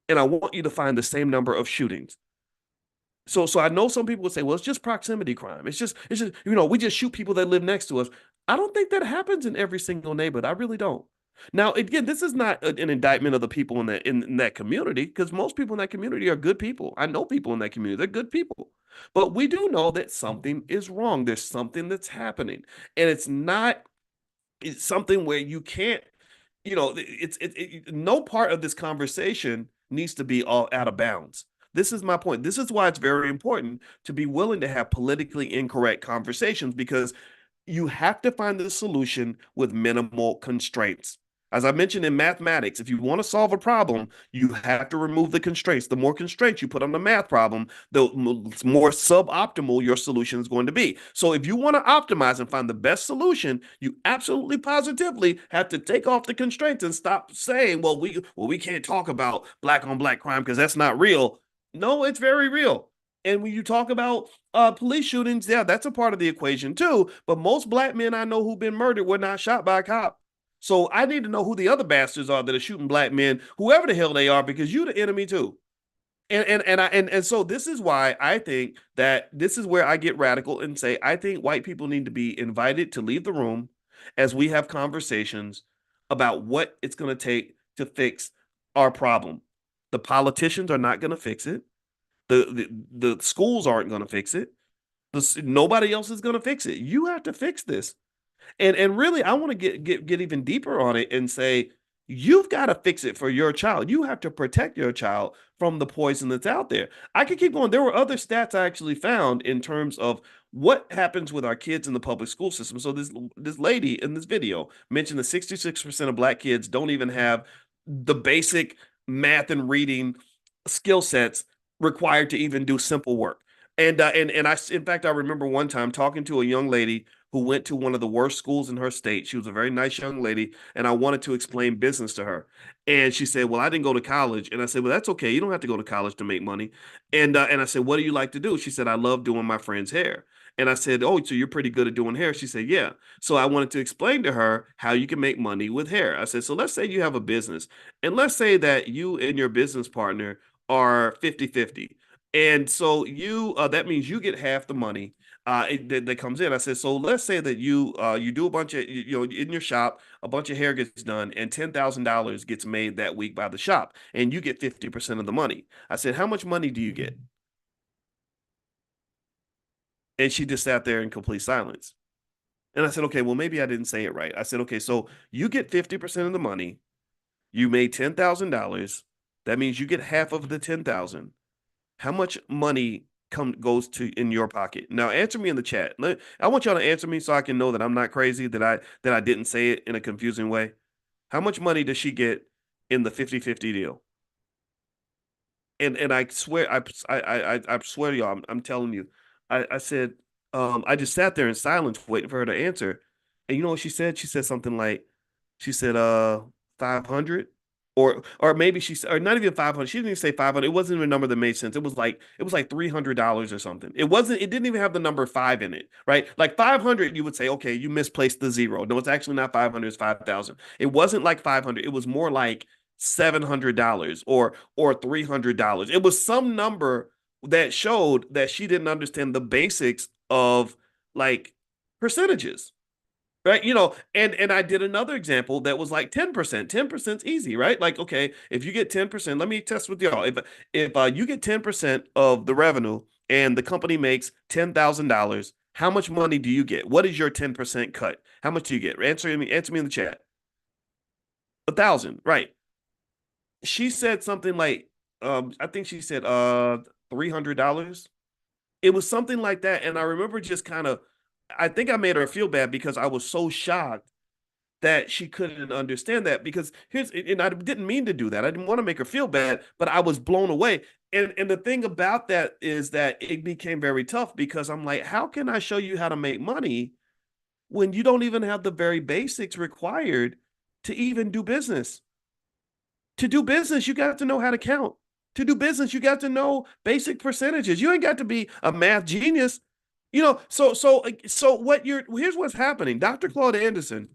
and I want you to find the same number of shootings. So I know some people would say, well, it's just proximity crime. It's just we just shoot people that live next to us. I don't think that happens in every single neighborhood. I really don't. Now, again, this is not an indictment of the people in that community, because most people in that community are good people. I know people in that community; they're good people. But we do know that something is wrong. There's something that's happening, and it's something where you can't, no part of this conversation needs to be all out of bounds. This is my point. This is why it's very important to be willing to have politically incorrect conversations, because you have to find the solution with minimal constraints. As I mentioned in mathematics, if you want to solve a problem, you have to remove the constraints. The more constraints you put on the math problem, the more suboptimal your solution is going to be. So if you want to optimize and find the best solution, you absolutely positively have to take off the constraints and stop saying, well, we can't talk about black on black crime because that's not real. No, it's very real. And when you talk about police shootings, yeah, that's a part of the equation too. But most black men I know who've been murdered were not shot by a cop. So I need to know who the other bastards are that are shooting black men, whoever the hell they are, because you the enemy too. And so this is why I think that this is where I get radical and say I think white people need to be invited to leave the room as we have conversations about what it's going to take to fix our problem. The politicians are not going to fix it. The schools aren't going to fix it. Nobody else is going to fix it. You have to fix this. And really, I want to get even deeper on it and say you've got to fix it for your child. You have to protect your child from the poison that's out there. I could keep going. There were other stats I actually found in terms of what happens with our kids in the public school system. So this lady in this video mentioned that 66% of black kids don't even have the basic math and reading skill sets required to even do simple work. And in fact, I remember one time talking to a young lady who went to one of the worst schools in her state. She was a very nice young lady, and I wanted to explain business to her. And she said, "Well, I didn't go to college." And I said, "Well, that's okay. You don't have to go to college to make money." And I said, "What do you like to do?" She said, "I love doing my friend's hair." And I said, "Oh, so you're pretty good at doing hair?" She said, "Yeah." So I wanted to explain to her how you can make money with hair. I said, "So let's say you have a business, and let's say that you and your business partner are 50-50. And so that means you get half the money that comes in." I said, so let's say that you do a bunch of in your shop, a bunch of hair gets done, and $10,000 gets made that week by the shop, and you get 50% of the money. I said, how much money do you get? And she just sat there in complete silence. And I said, okay, well, maybe I didn't say it right. I said, okay, so you get 50% of the money. You made $10,000. That means you get half of the 10,000. How much money goes to in your pocket? Now answer me in the chat. I want y'all to answer me so I can know that I'm not crazy, that I didn't say it in a confusing way. How much money does she get in the 50-50 deal? And I swear I swear to y'all, I'm telling you. I said I just sat there in silence waiting for her to answer. And you know what she said? She said something like, she said 500, or maybe or not even 500. She didn't even say 500. It wasn't even a number that made sense. It was like $300 or something. It didn't even have the number 5 in it, right? Like 500 you would say, okay, you misplaced the zero. No, it's actually not 500, it's 5,000. It wasn't like 500. It was more like $700 or $300. It was some number that showed that she didn't understand the basics of like percentages, right? And I did another example that was like 10%. 10% is easy, right? Like, okay, if you get 10%, let me test with y'all. If you get 10% of the revenue and the company makes $10,000, how much money do you get? What is your 10% cut? How much do you get? Answer me in the chat. 1,000, right? She said something like, I think she said $300. It was something like that. And I remember just kind of, I think I made her feel bad because I was so shocked that she couldn't understand that. Because and I didn't mean to do that. I didn't want to make her feel bad, but I was blown away. And the thing about that is that it became very tough because I'm like, how can I show you how to make money when you don't even have the very basics required to even do business? To do business, you got to know how to count. To do business, you got to know basic percentages. You ain't got to be a math genius. So here's what's happening. Dr. Claude Anderson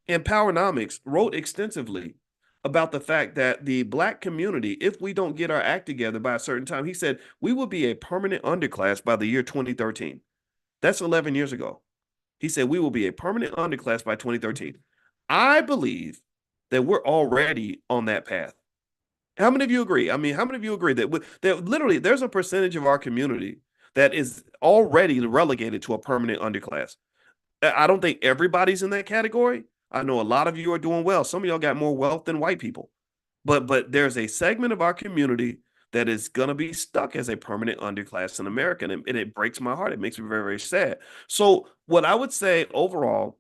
in Powernomics wrote extensively about the fact that the black community, if we don't get our act together by a certain time, he said we will be a permanent underclass by the year 2013. That's 11 years ago. He said we will be a permanent underclass by 2013. I believe that we're already on that path. How many of you agree? I mean, how many of you agree that literally there's a percentage of our community that is already relegated to a permanent underclass? I don't think everybody's in that category. I know a lot of you are doing well. Some of y'all got more wealth than white people. But there's a segment of our community that is going to be stuck as a permanent underclass in America. And it breaks my heart. It makes me very, very sad. So what I would say overall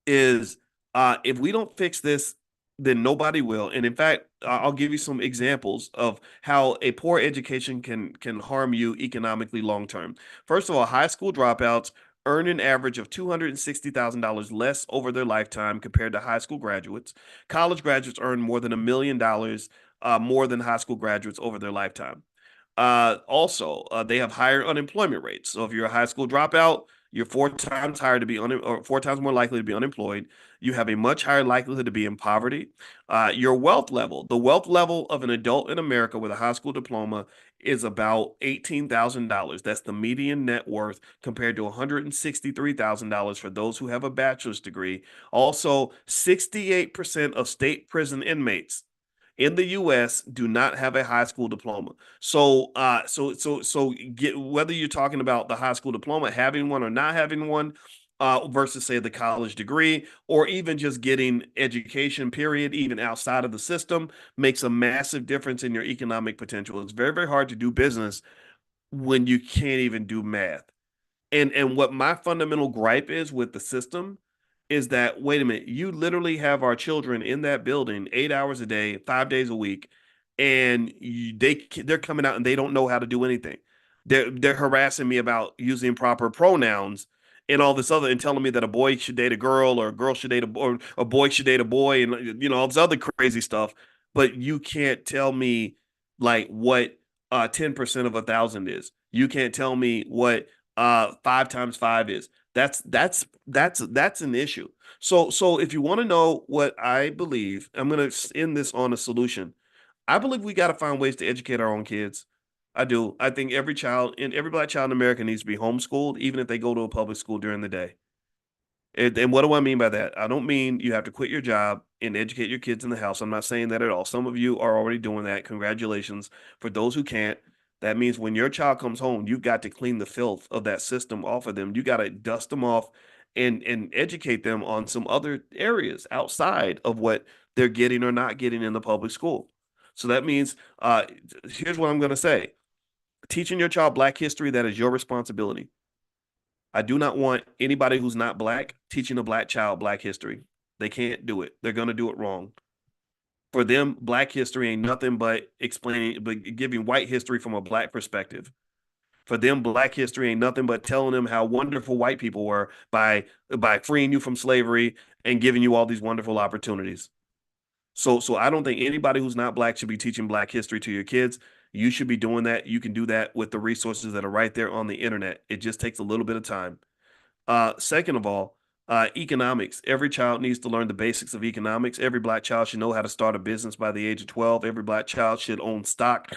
is if we don't fix this, then nobody will. And in fact, I'll give you some examples of how a poor education can harm you economically long term. First of all, high school dropouts earn an average of $260,000 less over their lifetime compared to high school graduates. College graduates earn more than $1 million more than high school graduates over their lifetime. Also, they have higher unemployment rates. So if you're a high school dropout, you're 4 times higher to be or 4 times more likely to be unemployed. You have a much higher likelihood to be in poverty. Your wealth level, the wealth level of an adult in America with a high school diploma is about $18,000. That's the median net worth compared to $163,000 for those who have a bachelor's degree. Also, 68% of state prison inmates in the U.S. do not have a high school diploma. So get whether you're talking about the high school diploma, having one or not having one, versus say the college degree, or even just getting education, period, even outside of the system, makes a massive difference in your economic potential. It's very, very hard to do business when you can't even do math. And what my fundamental gripe is with the system is that, wait a minute, you literally have our children in that building 8 hours a day, 5 days a week, and they're coming out and they don't know how to do anything. They're harassing me about using proper pronouns and all this other, and telling me that a boy should date a girl, or a girl should date a boy, or a boy should date a boy, and all this other crazy stuff. But you can't tell me like what 10% of 1,000 is. You can't tell me what 5 times 5 is. That's an issue. So if you want to know what I believe, I'm going to end this on a solution. I believe we got to find ways to educate our own kids. I do. I think every black child in America needs to be homeschooled, even if they go to a public school during the day. And what do I mean by that? I don't mean you have to quit your job and educate your kids in the house. I'm not saying that at all. Some of you are already doing that. Congratulations. For those who can't, that means when your child comes home, you've got to clean the filth of that system off of them. You got to dust them off and educate them on some other areas outside of what they're getting or not getting in the public school. So that means, here's what I'm going to say: teaching your child Black history, that is your responsibility. I do not want anybody who's not Black teaching a Black child Black history. They can't do it. They're going to do it wrong. For them, Black history ain't nothing but giving white history from a Black perspective. For them, Black history ain't nothing but telling them how wonderful white people were by freeing you from slavery and giving you all these wonderful opportunities. So I don't think anybody who's not Black should be teaching Black history to your kids. You should be doing that. You can do that with the resources that are right there on the internet. It just takes a little bit of time. Second of all, economics. Every child needs to learn the basics of economics. Every Black child should know how to start a business by the age of 12. Every Black child should own stock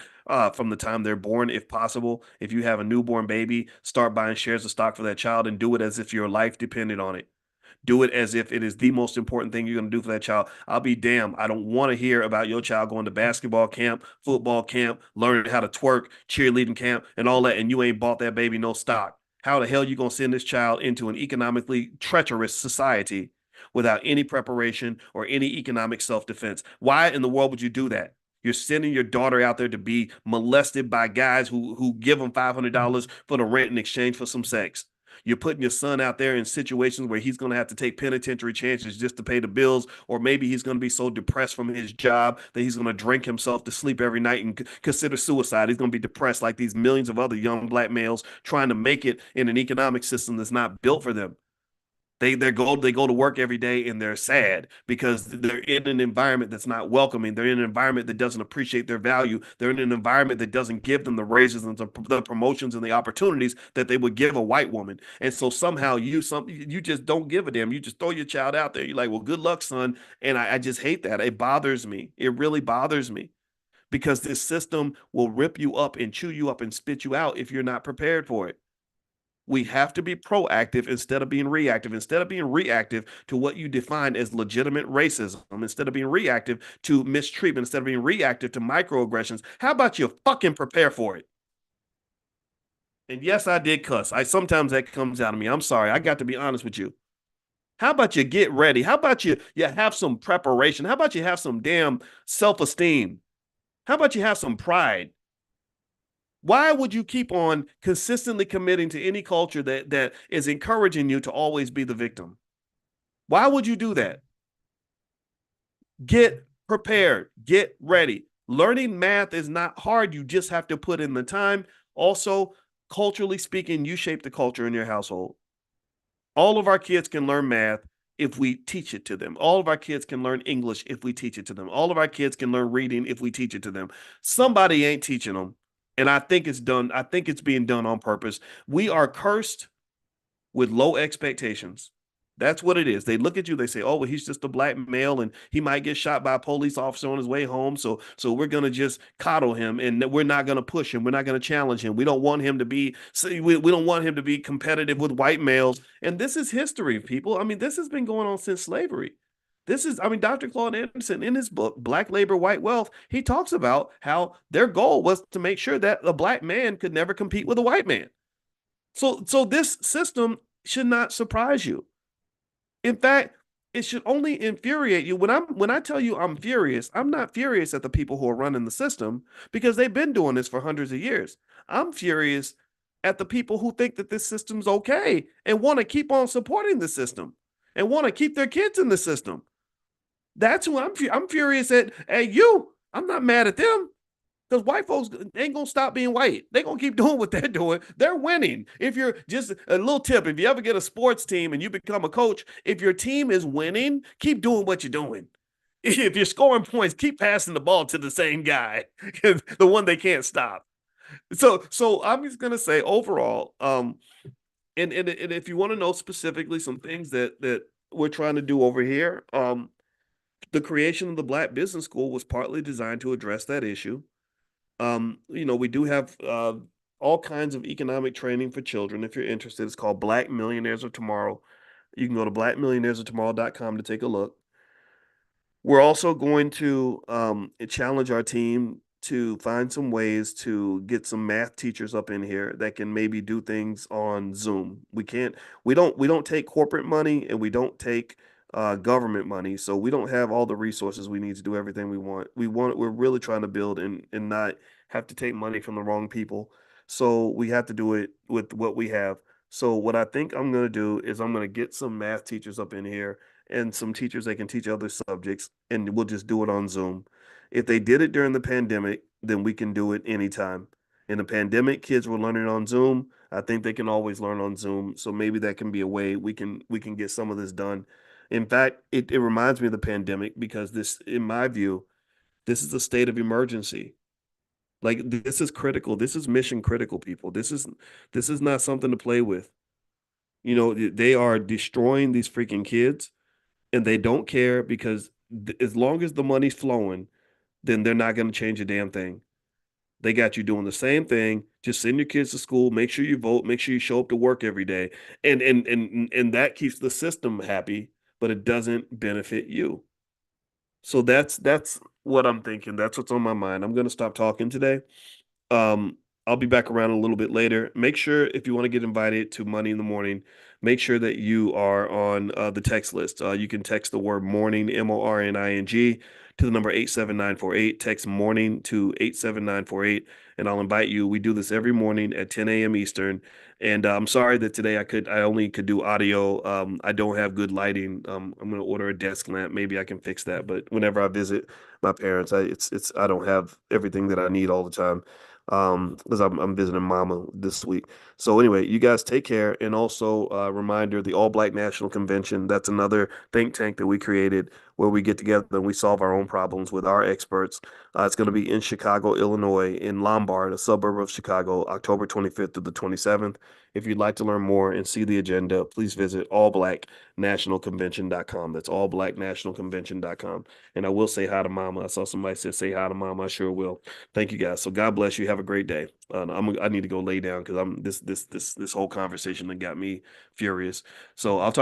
from the time they're born, if possible. If you have a newborn baby, start buying shares of stock for that child and do it as if your life depended on it. Do it as if it is the most important thing you're going to do for that child. I'll be damned. I don't want to hear about your child going to basketball camp, football camp, learning how to twerk, cheerleading camp, and all that, and you ain't bought that baby no stock. How the hell are you going to send this child into an economically treacherous society without any preparation or any economic self-defense? Why in the world would you do that? You're sending your daughter out there to be molested by guys who give them $500 for the rent in exchange for some sex. You're putting your son out there in situations where he's going to have to take penitentiary chances just to pay the bills, or maybe he's going to be so depressed from his job that he's going to drink himself to sleep every night and consider suicide. He's going to be depressed like these millions of other young Black males trying to make it in an economic system that's not built for them. They go to work every day and they're sad because they're in an environment that's not welcoming. They're in an environment that doesn't appreciate their value. They're in an environment that doesn't give them the raises and the promotions and the opportunities that they would give a white woman. And so somehow you just don't give a damn. You just throw your child out there. You're like, well, good luck, son. And I just hate that. It bothers me. It really bothers me because this system will rip you up and chew you up and spit you out if you're not prepared for it. We have to be proactive instead of being reactive, instead of being reactive to what you define as legitimate racism, instead of being reactive to mistreatment, instead of being reactive to microaggressions. How about you fucking prepare for it? And yes, I did cuss. Sometimes that comes out of me. I'm sorry. I got to be honest with you. How about you get ready? How about you have some preparation? How about you have some damn self-esteem? How about you have some pride? Why would you keep on consistently committing to any culture that is encouraging you to always be the victim? Why would you do that? Get prepared. Get ready. Learning math is not hard. You just have to put in the time. Also, culturally speaking, you shape the culture in your household. All of our kids can learn math if we teach it to them. All of our kids can learn English if we teach it to them. All of our kids can learn reading if we teach it to them. Somebody ain't teaching them. And I think it's done. I think it's being done on purpose. We are cursed with low expectations. That's what it is. They look at you, they say, oh, well, he's just a Black male and he might get shot by a police officer on his way home. So we're going to just coddle him and we're not going to push him. We're not going to challenge him. We don't want him to be, we don't want him to be competitive with white males. And this is history, people. I mean, this has been going on since slavery. Dr. Claude Anderson, in his book, Black Labor, White Wealth, he talks about how their goal was to make sure that a Black man could never compete with a white man. So this system should not surprise you. In fact, it should only infuriate you. When I tell you I'm furious, I'm not furious at the people who are running the system because they've been doing this for hundreds of years. I'm furious at the people who think that this system's okay and want to keep on supporting the system and want to keep their kids in the system. That's who I'm furious at you. I'm not mad at them. Because white folks ain't gonna stop being white. They're gonna keep doing what they're doing. They're winning. If you're just a little tip, if you ever get a sports team and you become a coach, if your team is winning, keep doing what you're doing. If you're scoring points, keep passing the ball to the same guy, the one they can't stop. So I'm just gonna say overall, and if you want to know specifically some things that we're trying to do over here, the creation of the Black Business School was partly designed to address that issue. We do have all kinds of economic training for children. If you're interested, it's called Black Millionaires of Tomorrow. You can go to blackmillionairesoftomorrow.com to take a look. We're also going to challenge our team to find some ways to get some math teachers up in here that can maybe do things on Zoom. We don't take corporate money and we don't take government money, so we don't have all the resources we need to do everything we want. We're really trying to build and not have to take money from the wrong people. So we have to do it with what we have. So what I think I'm going to do is I'm going to get some math teachers up in here and some teachers that can teach other subjects, and we'll just do it on Zoom. If they did it during the pandemic, then we can do it anytime. In the pandemic, kids were learning on Zoom. I think they can always learn on Zoom. So maybe that can be a way we can get some of this done. In fact, it reminds me of the pandemic because this, in my view, this is a state of emergency. Like this is critical. This is mission critical, people. This is not something to play with. They are destroying these freaking kids and they don't care because as long as the money's flowing, then they're not going to change a damn thing. They got you doing the same thing. Just send your kids to school. Make sure you vote. Make sure you show up to work every day, and that keeps the system happy, but it doesn't benefit you. So that's what I'm thinking. That's what's on my mind. I'm going to stop talking today. Um, I'll be back around a little bit later. Make sure if you want to get invited to Money in the Morning, make sure that you are on the text list. You can text the word morning, MORNING, to the number 87948. Text morning to 87948, and I'll invite you. We do this every morning at 10 a.m. Eastern. And I'm sorry that today I only could do audio. I don't have good lighting. I'm gonna order a desk lamp. Maybe I can fix that. But whenever I visit my parents, I don't have everything that I need all the time because I'm visiting mama this week. So anyway, you guys take care. And also reminder, the All Black National Convention, that's another think tank that we created where we get together and we solve our own problems with our experts. It's going to be in Chicago, Illinois, in Lombard, a suburb of Chicago, October 25th through the 27th. If you'd like to learn more and see the agenda, please visit allblacknationalconvention.com. That's allblacknationalconvention.com. And I will say hi to mama. I saw somebody say hi to mama. I sure will. Thank you guys. So God bless you. Have a great day. I need to go lay down because I'm this whole conversation that got me furious. So I'll talk